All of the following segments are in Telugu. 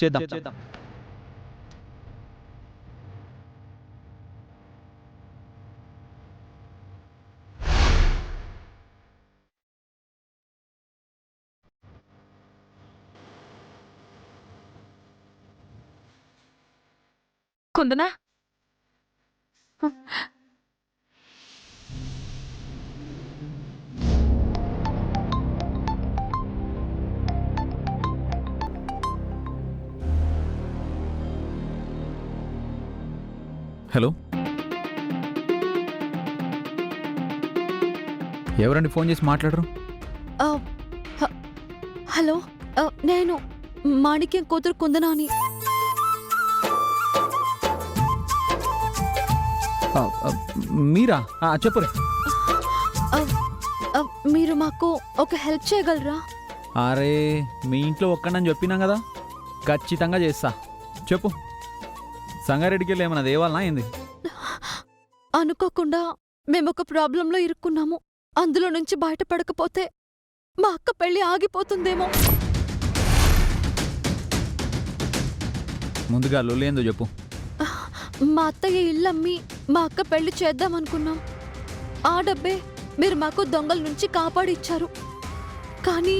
చేద్దాం. కుందనా హలో, ఎవరండి ఫోన్ చేసి మాట్లాడరు? హలో, నేను మాణిక్యం కూతురు కుందనాని. మీరా? చెప్పురే. మీరు మాకు ఒక హెల్ప్ చేయగలరా? అరే, మీ ఇంట్లో ఒక్కడని చెప్పినాం కదా, ఖచ్చితంగా చేస్తా. చెప్పు. సంగారెడ్డికి వెళ్ళి ఏమన్నా దేవాలనా ఏంది? అనుకోకుండా మేమొక ప్రాబ్లంలో ఇరుక్కున్నాము. అందులో నుంచి బయటపడకపోతే మా అక్క పెళ్లి ఆగిపోతుందేమో. ముందుగా లొల్లేందో చెప్పు. మా అత్తయ్య ఇల్లమ్మి మా అక్క పెళ్లి చేద్దామనుకున్నాం. ఆ డబ్బే మీరు మాకు దొంగల నుంచి కాపాడిచ్చారు. కానీ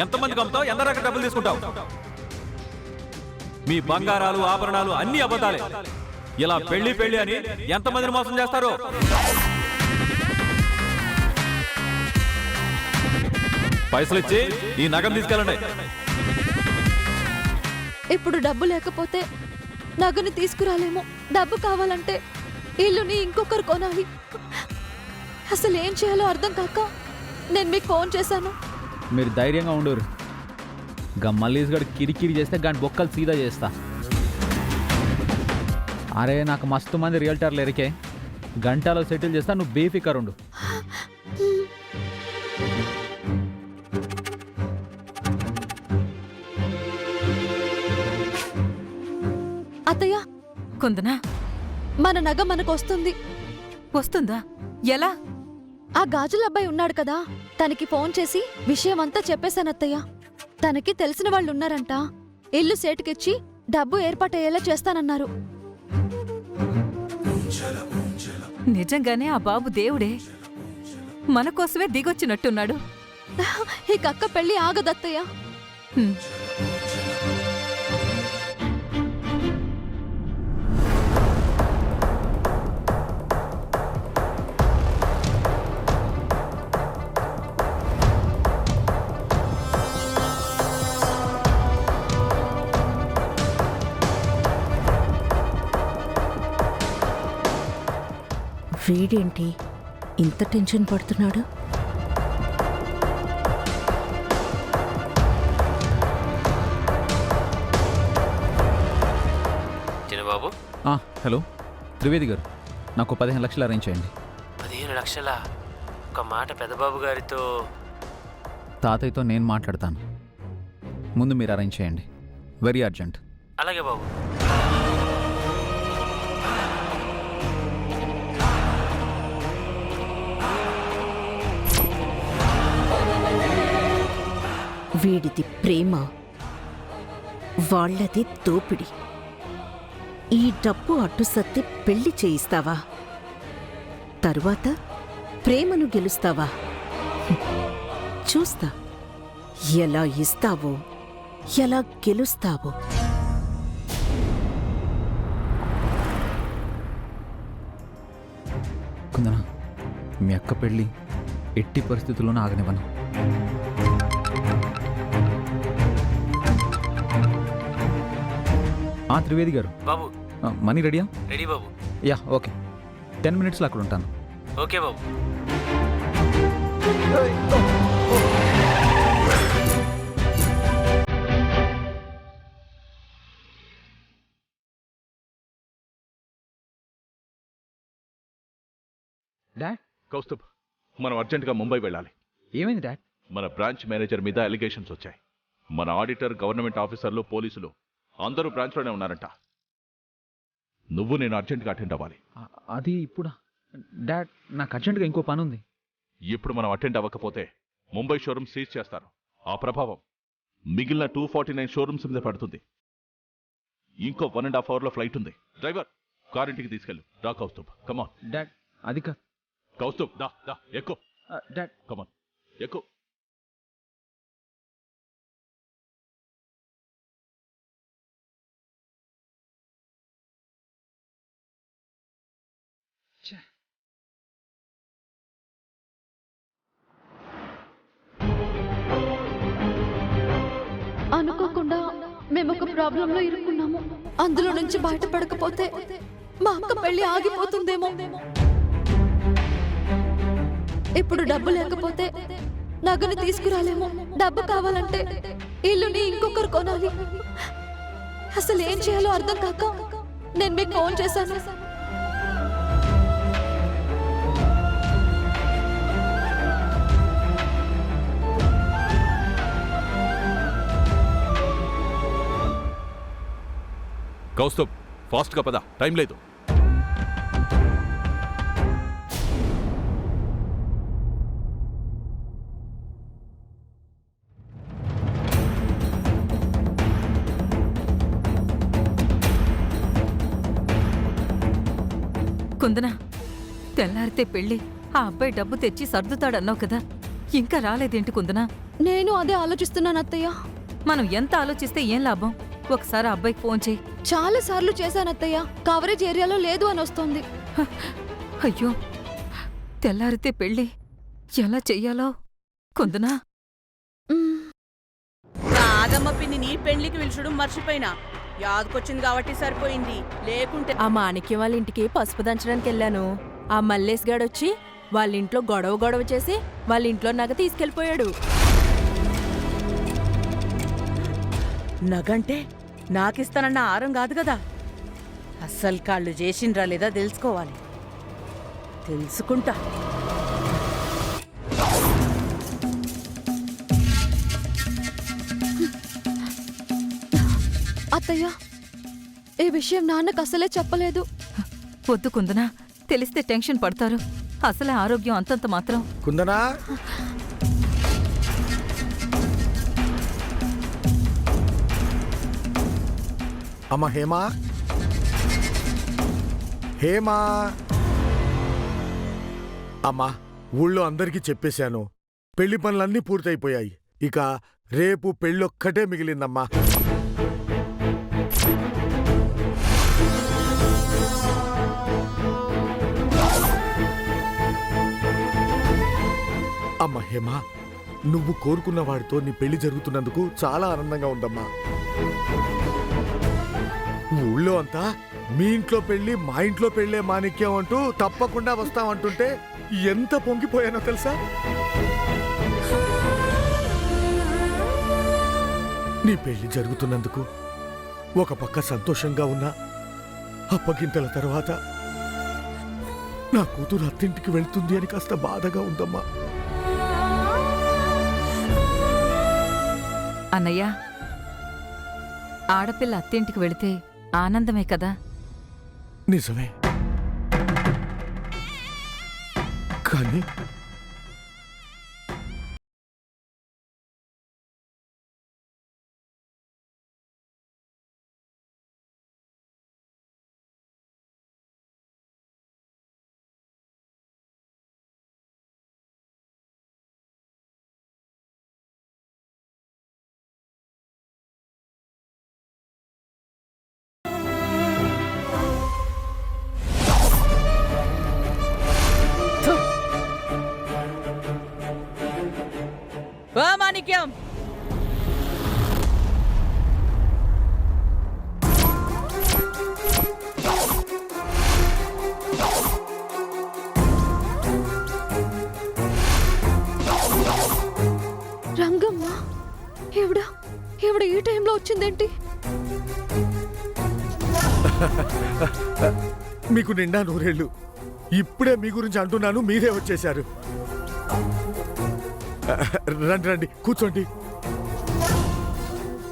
ఎంతమందికి అమ్ముతావు? ఎంత రకాల డబ్బులు తీసుకుంటావు? మీ బంగారాలు ఆభరణాలు అన్ని అబద్ధాలే. ఇలా పెళ్లి అని ఎంతమందిని మోసం చేస్తారు? పైసలు ఇచ్చి ఈ నగం తీసుకెళ్ళండి. ఇప్పుడు డబ్బు లేకపోతే నగని తీసుకురాలేము. డబ్బు కావాలంటే ఇల్లుని ఇంకొకరు కొనాలి. అసలు ఏం చేయాలో అర్థం కాక నేను మీకు ఫోన్ చేశాను. మీరు ధైర్యంగా ఉండరు. గా మల్లీస్ గడు కిరికిరి చేస్తే గాని బొక్కలు సీదా చేస్తా. అరే, నాకు మస్తు మంది రియల్టర్లు ఎరికే, గంటలో సెటిల్ చేస్తా. నువ్వు బేఫికర్ ఉండు. అత్తయ్య, కుందనా, మన నగ మనకు వస్తుంది. వస్తుందా? ఎలా? ఆ గాజుల అబ్బాయి ఉన్నాడు కదా, తనకి ఫోన్ చేసి విషయమంతా చెప్పేశానత్తయ్య. తనకి తెలిసిన వాళ్ళున్నారంట. ఇల్లు సేటుకిచ్చి డబ్బు ఏర్పాటయ్యేలా చేస్తానన్నారు. నిజంగానే ఆ బాబు దేవుడే. మన కోసమే దిగొచ్చినట్టున్నాడు. ఈ కక్క పెళ్లి ఆగదత్తయ్య. వీడేంటి ఇంత టెన్షన్ పడుతున్నాడు? చిన్నబాబు. హలో, త్రివేది గారు, నాకు 15 లక్షలు అరేంజ్ చేయండి. 15 లక్షల? ఒక మాట పెద్దబాబు గారితో. తాతయ్యతో నేను మాట్లాడతాను. ముందు మీరు అరేంజ్ చేయండి. Very urgent. అలాగే బాబు. వీడిది ప్రేమ, వాళ్ళది దోపిడి. ఈ డబ్బు అడ్డుసత్తి పెళ్లి చేయిస్తావా? తరువాత ప్రేమను గెలుస్తావా? చూస్తా ఎలా ఇస్తావో, ఎలా గెలుస్తావో. కుందనా, మీ అక్క పెళ్ళి ఎట్టి పరిస్థితుల్లోనూ ఆగనివ్వను. త్రివేది గారు, బాబు మనీ రెడీయా? రెడీ బాబు. Yeah, okay. 10 మినిట్స్లో అక్కడ ఉంటాను. ఓకే బాబు. డాడ్, కౌస్తుభ్, మనం అర్జెంటుగా ముంబై వెళ్ళాలి. ఏమైంది డాడ్? మన బ్రాంచ్ మేనేజర్ మీద అలిగేషన్స్ వచ్చాయి. మన ఆడిటర్, గవర్నమెంట్ ఆఫీసర్లు, పోలీసులు అందరూ బ్రాంచ్లోనే ఉన్నారంట. నువ్వు నేను అర్జెంటుగా అటెండ్ అవ్వాలి. అది ఇప్పుడు డాడ్, నాకు అర్జెంటుగా ఇంకో పని ఉంది. ఇప్పుడు మనం అటెండ్ అవ్వకపోతే ముంబై షోరూమ్ సీజ్ చేస్తారు. ఆ ప్రభావం మిగిలిన 249 షోరూమ్స్ మీద పడుతుంది. ఇంకో 1.5 అవర్లో ఫ్లైట్ ఉంది. డ్రైవర్, కార్ ఇంటికి తీసుకెళ్ళు. రా కౌస్తుబ్, కమాన్. డాడ్ అది కాదు కౌస్తుబ్, దా దా ఎక్కు. డాడ్. కమాన్, ఎక్కు. అనుకోకుండా మేము ఒక ప్రాబ్లంలో ఇరుక్కున్నాము. అందులో నుంచి బయటపడకపోతే మా అక్క పెళ్లి ఆగిపోతుందేమో. ఇప్పుడు డబ్బు లేకపోతే నగను తీసుకురాలేమో. డబ్బు కావాలంటే ఇల్లుని ఇంకొకరు కొనాలి. అసలు ఏం చేయాలో అర్థం కాక నేను మీకు ఫోన్ చేశాను. కౌస్తుబ్, ఫాస్ట్గా పద, టైం లేదు. కుందనా, తెల్లారితే పెళ్ళి. ఆ అబ్బాయి డబ్బు తెచ్చి సర్దుతాడన్నావు కదా, ఇంకా రాలేదేంటి కుందనా? నేను అదే ఆలోచిస్తున్నాను అత్తయ్య. మనం ఎంత ఆలోచిస్తే ఏం లాభం? ఒకసారి ఆ అబ్బాయికి ఫోన్ చేయి. చాలా సార్లు చేశాను అత్తయ్య, కవరేజ్ ఏరియాలో లేదు అని వస్తుంది. అయ్యో, తెల్లారితే పెళ్ళి ఎలా చెయ్యాలో కుందనా. రాధమ్మ పిన్ని నీ పెండ్లికి పిలుచుడు మర్చిపోయినా. యాదకొచ్చింది కాబట్టి సరిపోయింది, లేకుంటే ఆ మాణిక్యం వాళ్ళ ఇంటికి పసుపు దంచడానికి వెళ్ళాను. ఆ మల్లేష్ గాడొచ్చి వాళ్ళ ఇంట్లో గొడవ చేసి వాళ్ళ ఇంట్లో నగ తీసుకెళ్లిపోయాడు. నగంటే నాకిస్తానన్న ఆరం కాదు కదా. అస్సలు కాళ్ళు చేసిండ్రా లేదా తెలుసుకోవాలి. తెలుసుకుంటా. అత్తయ్య, ఈ విషయం నాన్నకు అసలే చెప్పలేదు. వద్దు కుందనా, తెలిస్తే టెన్షన్ పడతారు. అసలే ఆరోగ్యం అంతంత మాత్రం. కుందనా, అమ్మ హేమా, హేమా. అమ్మా, ఊళ్ళో అందరికీ చెప్పేశాను. పెళ్లి పనులన్నీ పూర్తయిపోయాయి. ఇక రేపు పెళ్ళొక్కటే మిగిలిందమ్మా. అమ్మ హేమా, నువ్వు కోరుకున్న వాడితో నీ పెళ్లి జరుగుతున్నందుకు చాలా ఆనందంగా ఉందమ్మా. ఊళ్ళో అంతా మీ ఇంట్లో పెళ్లి మా ఇంట్లో పెళ్లే మాణిక్యం అంటూ తప్పకుండా వస్తామంటుంటే ఎంత పొంగిపోయానో తెలుసా? నీ పెళ్లి జరుగుతున్నందుకు ఒక పక్క సంతోషంగా ఉన్నా, అప్పగింతల తర్వాత నా కూతురు అత్తింటికి వెళ్తుంది అని కాస్త బాధగా ఉందమ్మా. అన్నయ్య, ఆడపిల్ల అత్తింటికి వెళితే ఆనందమే కదా. నిజమే, కానీ ఓ మాణిక్యం, రంగమ్మ, ఈవిడ ఈ టైంలో వచ్చిందేంటి? మీకు నిండా నూరేళ్ళు. ఇప్పుడే మీ గురించి అంటున్నాను, మీరే వచ్చేశారు. రండి రండి, కూర్చోండి.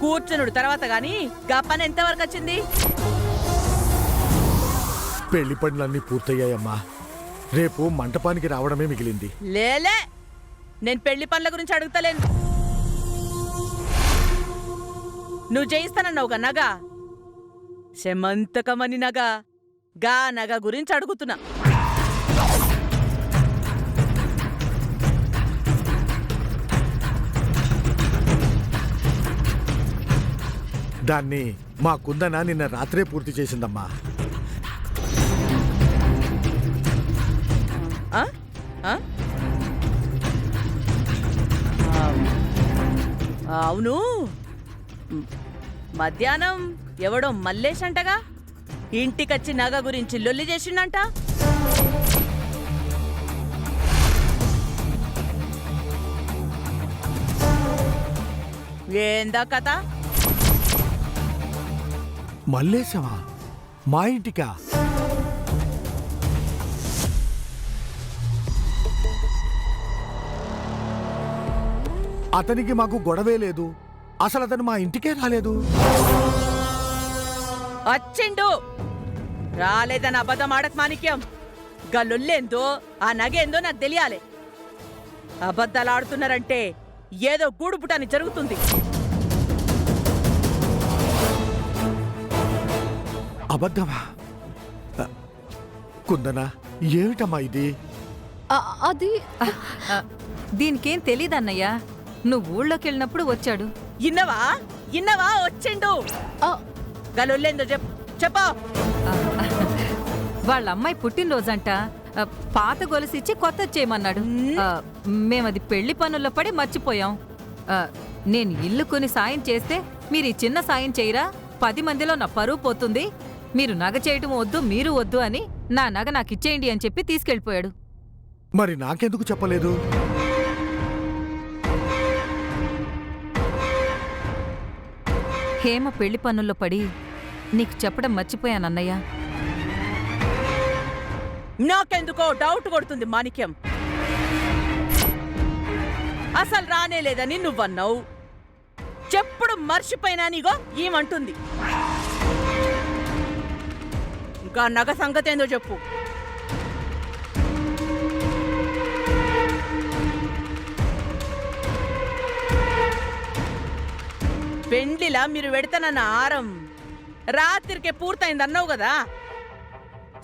కూర్చునుడు తర్వాత గాని గప్పన ఎంతవరకు వచ్చింది? పెళ్లి పనులన్నీ పూర్తయ్యాయమ్మా. రేపు మంటపానికి రావడమే మిగిలింది. లేలే, నేను పెళ్లి పనుల గురించి అడుగుతలేను. నువ్వు చేయిస్తానన్నావుగా నగ శమంతకమని నగ గా నగ గురించి అడుగుతున్నా. దాన్ని మా కుందన నిన్న రాత్రే పూర్తి చేసిందమ్మా. ఆ? ఆ? అవును, మధ్యాహ్నం ఎవడో మల్లేష్ అంటగా ఇంటికొచ్చి నగ గురించి లొల్లి చేసిండంట. ఏందా కథ? మల్లేశమా? మా ఇంటికా? అతనికి మాకు గొడవే లేదు. అసలు అతను మా ఇంటికే రాలేదు. వచ్చిండు, రాలేదని అబద్ధం ఆడక మాణిక్యం. గల్లుల్లేందో ఆ నగేందో నాకు తెలియాలి. అబద్ధాలు ఆడుతున్నారంటే ఏదో గూడుపుటాని జరుగుతుంది. అబద్ధమా? కుందనా, ఏమిటమ్మా ఇది? అది దీనికేం తెలీదన్నయ్యా. నువ్వు ఊళ్ళోకి వెళ్ళినప్పుడు వచ్చాడు. ఇన్నవా ఇన్నవా వచ్చిండు. గల్లుల్లేందో చెప్పా. వాళ్ళ అమ్మాయి పుట్టినరోజంట. పాత గొలుసిచ్చి కొత్త చేయమన్నాడు. మేమది పెళ్లి పనుల్లో పడి మర్చిపోయాం. నేను ఇల్లు కొని సాయం చేస్తే మీరు ఈ చిన్న సాయం చేయరా? 10 మందిలో నా పరువు పోతుంది. మీరు నగ చేయటం వద్దు, మీరు వద్దు అని నా నగ నాకిచ్చేయండి అని చెప్పి తీసుకెళ్ళిపోయాడు. మరి నాకెందుకు చెప్పలేదు? హేమ పెళ్లి పనుల్లో పడి నీకు చెప్పడం మర్చిపోయానన్నయ్య. నాకెందుకో డౌట్ కొడుతుంది మాణిక్యం. అసలు రానేలేదని నువ్వన్నావు. చెప్పుడు మర్చిపోయినా నీగో ఏమంటుంది. ఇంకా నగ సంగతి ఏందో చెప్పు. పెండ్లిలా మీరు పెడతానన్న ఆరం రాత్రికే పూర్తయింది అన్నావు కదా.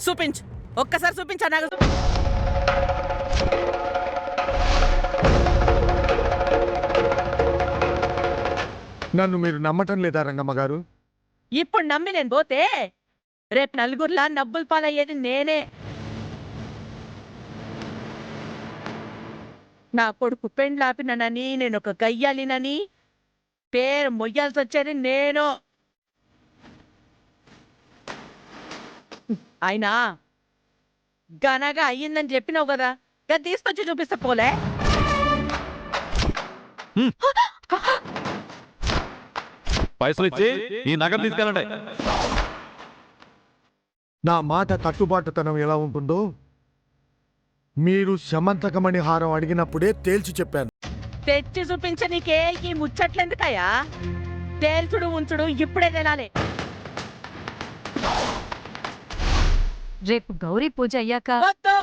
చూపించు, ఒక్కసారి చూపించా నగ. నన్ను మీరు నమ్మటం లేదా రంగమ్మ గారు? ఇప్పుడు నమ్మి నేను పోతే రేపు నలుగురిలా నవ్వుల పాలయ్యేది నేనే. నా కొడుకు పెండ్లాపినని, నేను ఒక గయ్యాలినని పేరు మొయ్యాల్సి వచ్చేది నేను. అయినా గనగా అయ్యిందని చెప్పినావు కదా, గది తీసుకొచ్చి చూపిస్తా పోలే. పైసలు ఇచ్చి ఈ నగరం తీసుకెళ్ళండి. నా మాట కట్టుబాటుతనం ఎలా ఉంటుందో మీరు శమంతకమణి హారం అడిగినప్పుడే తేల్చి చెప్పాను. తెచ్చి చూపించనీకే ఈ ముచ్చట్లెందుకయ్యా? తేల్చుడు ఉంచుడు ఇప్పుడే తెలాలి. రేపు గౌరీ పూజ అయ్యాక వద్దు,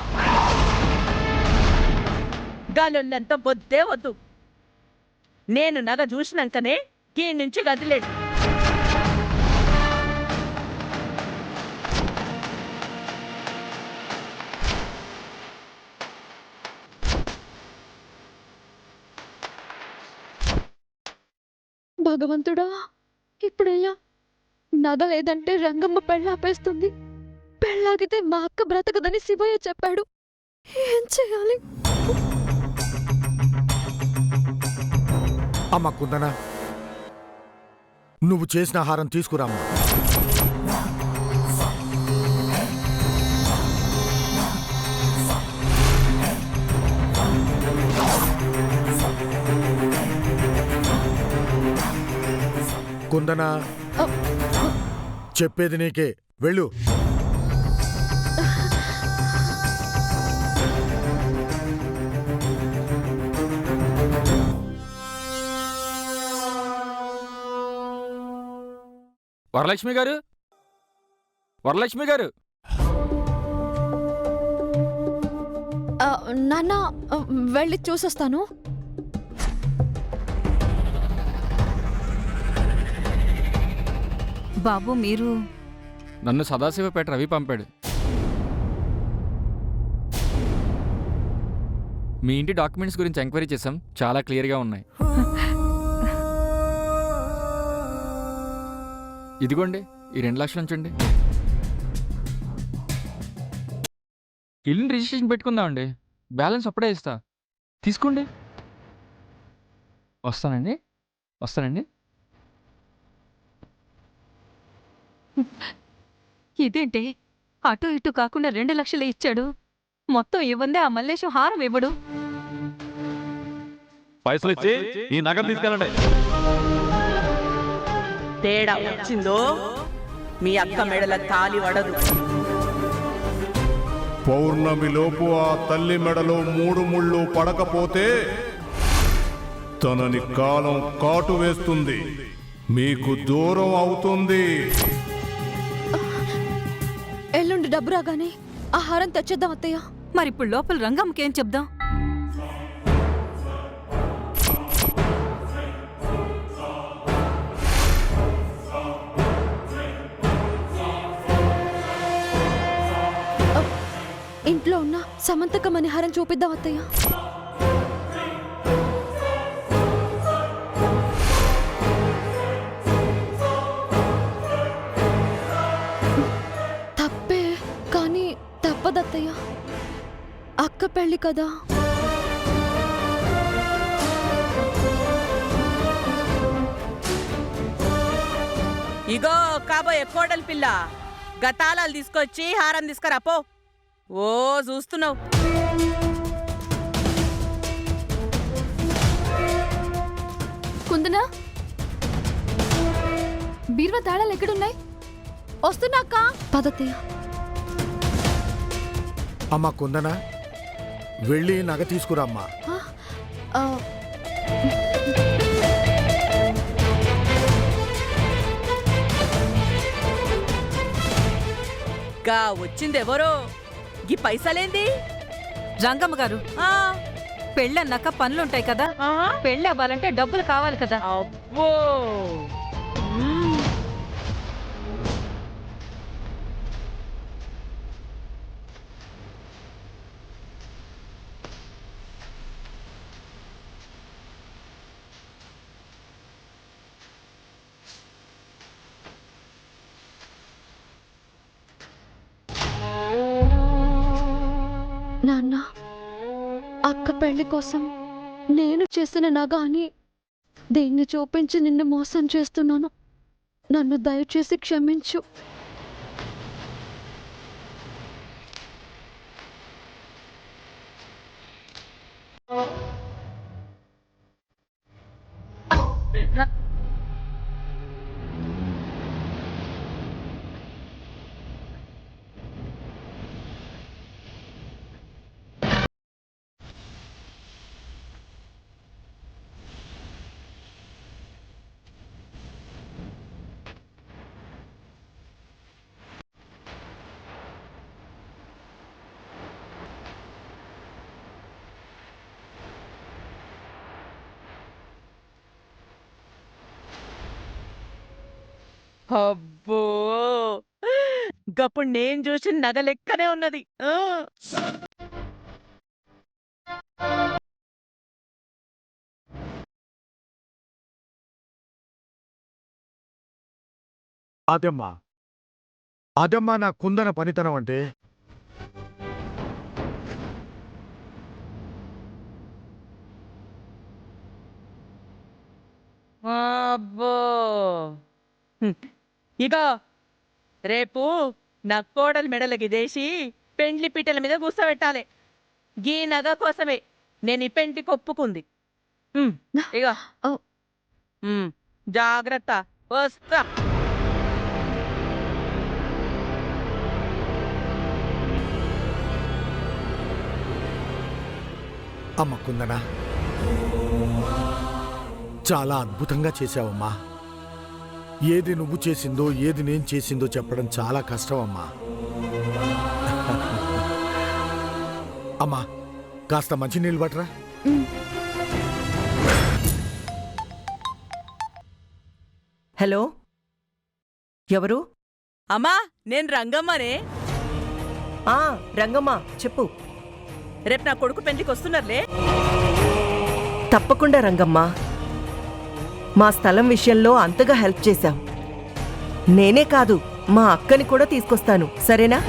గాలున్నంత వద్దే వద్దు. నేను నగ చూసినాకనే ఈ నుంచి గదిలేడు. భగవంతుడా, ఇప్పుడెలా? నగ లేదంటే రంగమ్మ పెళ్ళాపేస్తుంది. పెళ్ళాగితే మా అక్క బ్రతకదని శివయ్య చెప్పాడు. ఏం చేయాలి? అమ్మ కుందన, నువ్వు చేసిన హారం తీసుకురామ్మా. కుందన, చెప్పేది నీకే, వెళ్ళు. వరలక్ష్మి గారు, వరలక్ష్మి గారు. నాన్న, వెళ్ళి చూసొస్తాను. బాబు మీరు నన్ను సదాశివపేట రవి పంపాడు. మీ ఇంటి డాక్యుమెంట్స్ గురించి ఎంక్వైరీ చేశాం, చాలా క్లియర్గా ఉన్నాయి. ఇదిగోండి ఈ 2 లక్షలు ఉంచండి. ఇల్లుని రిజిస్ట్రేషన్ పెట్టుకుందామండి, బ్యాలెన్స్ అప్పుడే ఇస్తా, తీసుకోండి. వస్తానండి. ఇదేంటి అటు ఇటు కాకుండా 2 లక్షలు ఇచ్చాడు. మొత్తం ఇవ్వందే ఆ మల్లేశం హారం ఇవ్వడు. పైసలు ఇచ్చి ఈ నగదు తీసుకెళ్ళండి. తేడా వచ్చిందో మీ అక్క మెడల తాలి వడదు. పౌర్ణమిలోపు ఆ తల్లి మెడలో 3 ముళ్ళు పడకపోతే తనని కాలం కాటు వేస్తుంది, మీకు దూరం అవుతుంది. ఎల్లుండి డబ్బు రాగానే ఆహారం తెచ్చేద్దాం అత్తయ్య. మరిప్పుడు లోపల రంగమ్మకేం చెప్దాం? ఇంట్లో ఉన్న సమంతక మణిహారం చూపిద్దాం అత్తయ్య. తప్పే కానీ తప్పదత్తయ్య, అక్క పెళ్ళి కదా. ఇగో కాబోయే కోడలి పిల్ల, గతాళాలు తీసుకొచ్చి హారం తీసుకురా పో. ఓ చూస్తున్నావు. కుందనా, బీరువా తాళాలు ఎక్కడున్నాయి? వస్తున్నాక పదత్తయ్య. అమ్మా కుందన, వెళ్ళి నగ తీసుకురామ్మా. గా వచ్చిందెవరో, గీ పైసలేంది? రంగమ్మ గారు, పెళ్ళన్నాక పనులుంటాయి కదా, పెళ్ళి అవ్వాలంటే డబ్బులు కావాలి కదా. అబ్బో, నాన్న, అక్క పెళ్లి కోసం నేను చేసిన నగ అని దీన్ని చూపించి నిన్ను మోసం చేస్తున్నాను. నన్ను దయచేసి క్షమించు. అబ్బో, గప్పుడు నేను చూసిన నగ లెక్కనే ఉన్నది. అదమ్మా నా కుందన పనితనం అంటే. అబ్బో, ఇగో రేపు నా కోడలు మెడలకి దేశి పెండ్లి పీటల మీద కూర్చోబెట్టాలి. గీ నగ కోసమే నేను ఈ పెంటికి ఒప్పుకుంది. ఇగో జాగ్రత్త, వస్తా. అమ్మ కుందన, చాలా అద్భుతంగా చేశావమ్మా. ఏది నువ్వు చేసిందో ఏది నేను చేసిందో చెప్పడం చాలా కష్టం అమ్మా. అమ్మా, కాస్త మంచి నీళ్ళు పట్టరా. హలో, ఎవరు? అమ్మా నేను రంగమ్మనే. రంగమ్మ చెప్పు. రేపు నా కొడుకు పెళ్లికి వస్తున్నారులే. తప్పకుండా రంగమ్మ. మా స్థలం విషయంలో అంతగా హెల్ప్ చేశాం. నేనే కాదు, మా అక్కని కూడా తీసుకొస్తాను, సరేనా?